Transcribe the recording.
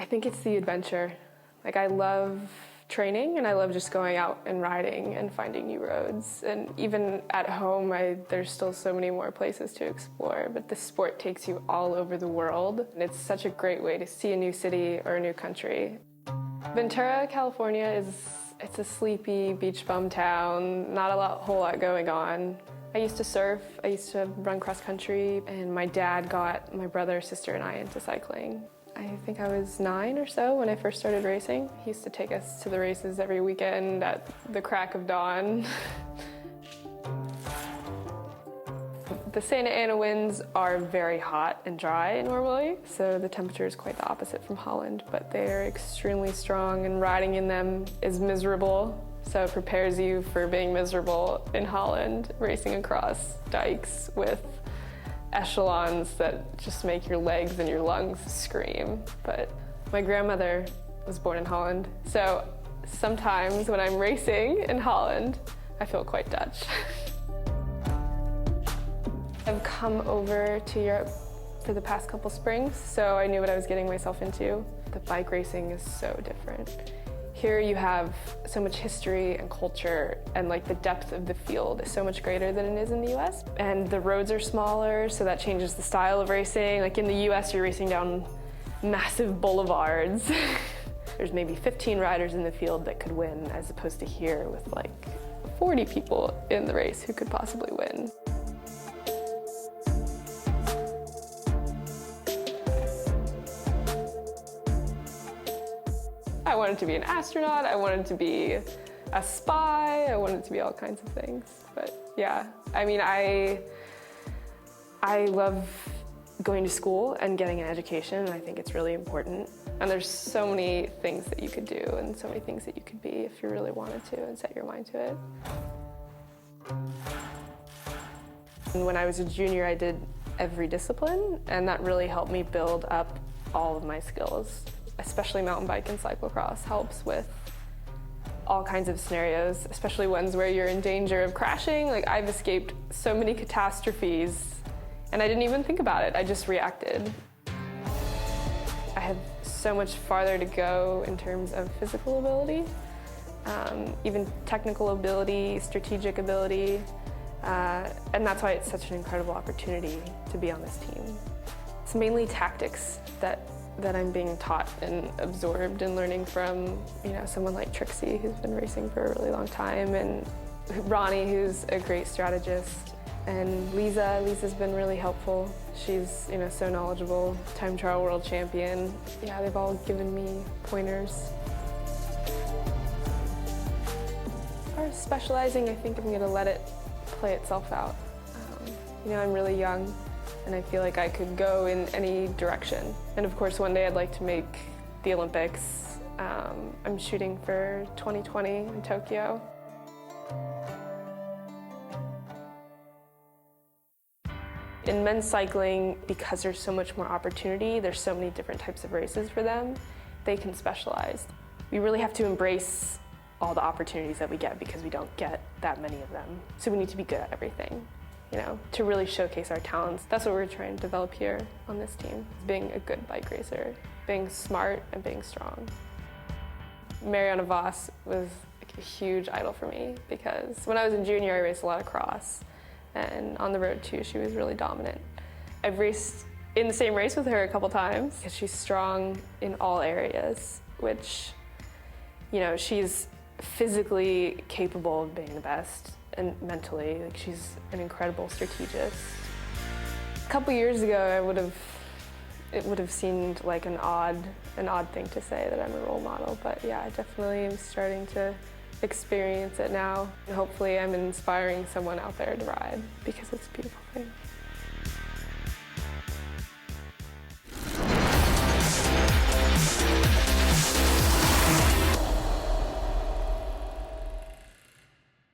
think it's the adventure. Like, I love training and I love just going out and riding and finding new roads. And even at home, there's still so many more places to explore, but the sport takes you all over the world. And it's such a great way to see a new city or a new country. Ventura, California it's a sleepy beach bum town, not a whole lot going on. I used to surf, I used to run cross country, and my dad got my brother, sister, and I into cycling. I think I was 9 or so when I first started racing. He used to take us to the races every weekend at the crack of dawn. The Santa Ana winds are very hot and dry normally, so the temperature is quite the opposite from Holland, but they are extremely strong and riding in them is miserable, so it prepares you for being miserable in Holland, racing across dikes with echelons that just make your legs and your lungs scream. But my grandmother was born in Holland, so sometimes when I'm racing in Holland, I feel quite Dutch. I've come over to Europe for the past couple springs, so I knew what I was getting myself into. The bike racing is so different. Here you have so much history and culture, and like the depth of the field is so much greater than it is in the US. And the roads are smaller, so that changes the style of racing. Like in the US, you're racing down massive boulevards. There's maybe 15 riders in the field that could win, as opposed to here with like 40 people in the race who could possibly win. I wanted to be an astronaut, I wanted to be a spy, I wanted to be all kinds of things. But yeah, I mean, I love going to school and getting an education, and I think it's really important. And there's so many things that you could do and so many things that you could be if you really wanted to and set your mind to it. And when I was a junior, I did every discipline, and that really helped me build up all of my skills. Especially mountain bike and cyclocross helps with all kinds of scenarios, especially ones where you're in danger of crashing. Like, I've escaped so many catastrophes and I didn't even think about it, I just reacted. I have so much farther to go in terms of physical ability, even technical ability, strategic ability, and that's why it's such an incredible opportunity to be on this team. It's mainly tactics that I'm being taught and absorbed and learning from, you know, someone like Trixie, who's been racing for a really long time, and Ronnie, who's a great strategist, and Lisa's been really helpful. She's, you know, so knowledgeable, time trial world champion. Yeah, they've all given me pointers. As far as specializing, I think I'm gonna let it play itself out. You know, I'm really young, and I feel like I could go in any direction. And of course, one day I'd like to make the Olympics. I'm shooting for 2020 in Tokyo. In men's cycling, because there's so much more opportunity, there's so many different types of races for them, they can specialize. We really have to embrace all the opportunities that we get because we don't get that many of them. So we need to be good at everything, you know, to really showcase our talents. That's what we're trying to develop here on this team, being a good bike racer, being smart and being strong. Marianne Vos was like a huge idol for me because when I was in junior, I raced a lot of cross, and on the road too, she was really dominant. I've raced in the same race with her a couple times because she's strong in all areas, which, you know, she's physically capable of being the best, and mentally, like, she's an incredible strategist. A couple years ago, it would have seemed like an odd thing to say that I'm a role model, but yeah, I definitely am starting to experience it now. And hopefully I'm inspiring someone out there to ride because it's a beautiful thing.